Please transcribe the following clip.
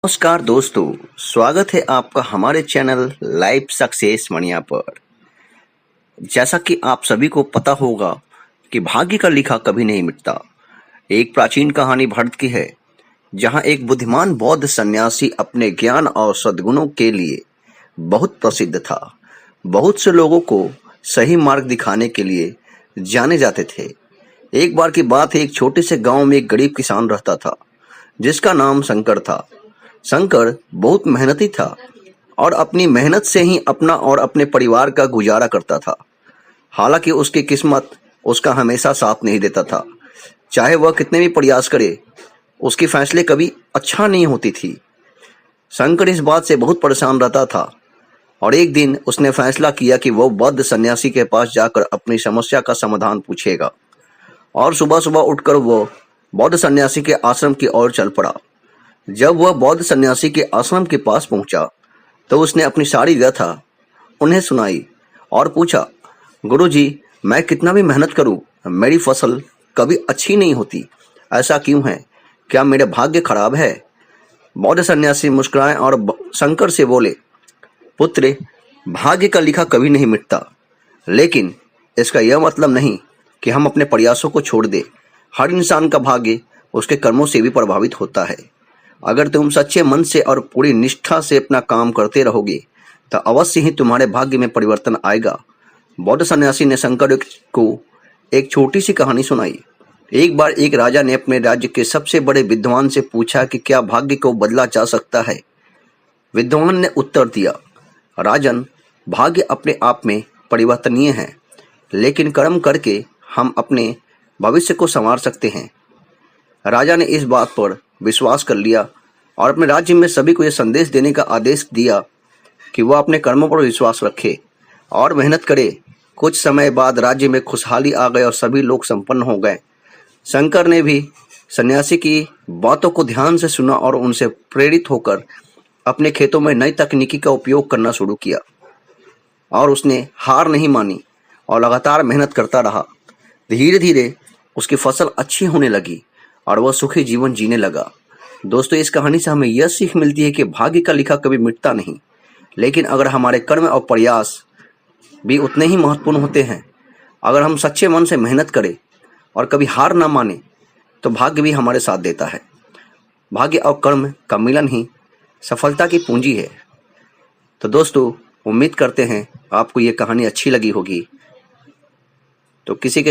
नमस्कार दोस्तों, स्वागत है आपका हमारे चैनल लाइफ सक्सेस मणिया पर। जैसा कि आप सभी को पता होगा कि भाग्य का लिखा कभी नहीं मिटता। एक प्राचीन कहानी भारत की है, जहां एक बुद्धिमान बौद्ध सन्यासी अपने ज्ञान और सद्गुणों के लिए बहुत प्रसिद्ध था। बहुत से लोगों को सही मार्ग दिखाने के लिए जाने जाते थे। एक बार की बात है, एक छोटे से गांव में एक गरीब किसान रहता था, जिसका नाम शंकर था। शंकर बहुत मेहनती था और अपनी मेहनत से ही अपना और अपने परिवार का गुजारा करता था। हालांकि उसकी किस्मत उसका हमेशा साथ नहीं देता था। चाहे वह कितने भी प्रयास करे, उसके फैसले कभी अच्छा नहीं होती थी। शंकर इस बात से बहुत परेशान रहता था और एक दिन उसने फैसला किया कि वह बौद्ध सन्यासी के पास जाकर अपनी समस्या का समाधान पूछेगा। और सुबह सुबह उठकर वह बौद्ध सन्यासी के आश्रम की ओर चल पड़ा। जब वह बौद्ध सन्यासी के आश्रम के पास पहुंचा तो उसने अपनी सारी व्यथा उन्हें सुनाई और पूछा, गुरुजी, मैं कितना भी मेहनत करूं, मेरी फसल कभी अच्छी नहीं होती। ऐसा क्यों है? क्या मेरे भाग्य खराब है? बौद्ध सन्यासी मुस्कुराए और शंकर से बोले, पुत्र, भाग्य का लिखा कभी नहीं मिटता, लेकिन इसका यह मतलब नहीं कि हम अपने प्रयासों को छोड़ दें। हर इंसान का भाग्य उसके कर्मों से भी प्रभावित होता है। अगर तुम सच्चे मन से और पूरी निष्ठा से अपना काम करते रहोगे तो अवश्य ही तुम्हारे भाग्य में परिवर्तन आएगा। बौद्ध सन्यासी ने शंकर को एक छोटी सी कहानी सुनाई। एक बार एक राजा ने अपने राज्य के सबसे बड़े विद्वान से पूछा कि क्या भाग्य को बदला जा सकता है। विद्वान ने उत्तर दिया, राजन, भाग्य अपने आप में परिवर्तनीय है, लेकिन कर्म करके हम अपने भविष्य को संवार सकते हैं। राजा ने इस बात पर विश्वास कर लिया और अपने राज्य में सभी को यह संदेश देने का आदेश दिया कि वह अपने कर्मों पर विश्वास रखे और मेहनत करे। कुछ समय बाद राज्य में खुशहाली आ गई और सभी लोग संपन्न हो गए। शंकर ने भी सन्यासी की बातों को ध्यान से सुना और उनसे प्रेरित होकर अपने खेतों में नई तकनीकी का उपयोग करना शुरू किया। और उसने हार नहीं मानी और लगातार मेहनत करता रहा। धीरे धीरे उसकी फसल अच्छी होने लगी और वह सुखी जीवन जीने लगा। दोस्तों, इस कहानी से हमें यह सीख मिलती है कि भाग्य का लिखा कभी मिटता नहीं, लेकिन अगर हमारे कर्म और प्रयास भी उतने ही महत्वपूर्ण होते हैं। अगर हम सच्चे मन से मेहनत करें और कभी हार ना माने तो भाग्य भी हमारे साथ देता है। भाग्य और कर्म का मिलन ही सफलता की पूंजी है। तो दोस्तों, उम्मीद करते हैं आपको ये कहानी अच्छी लगी होगी। तो किसी के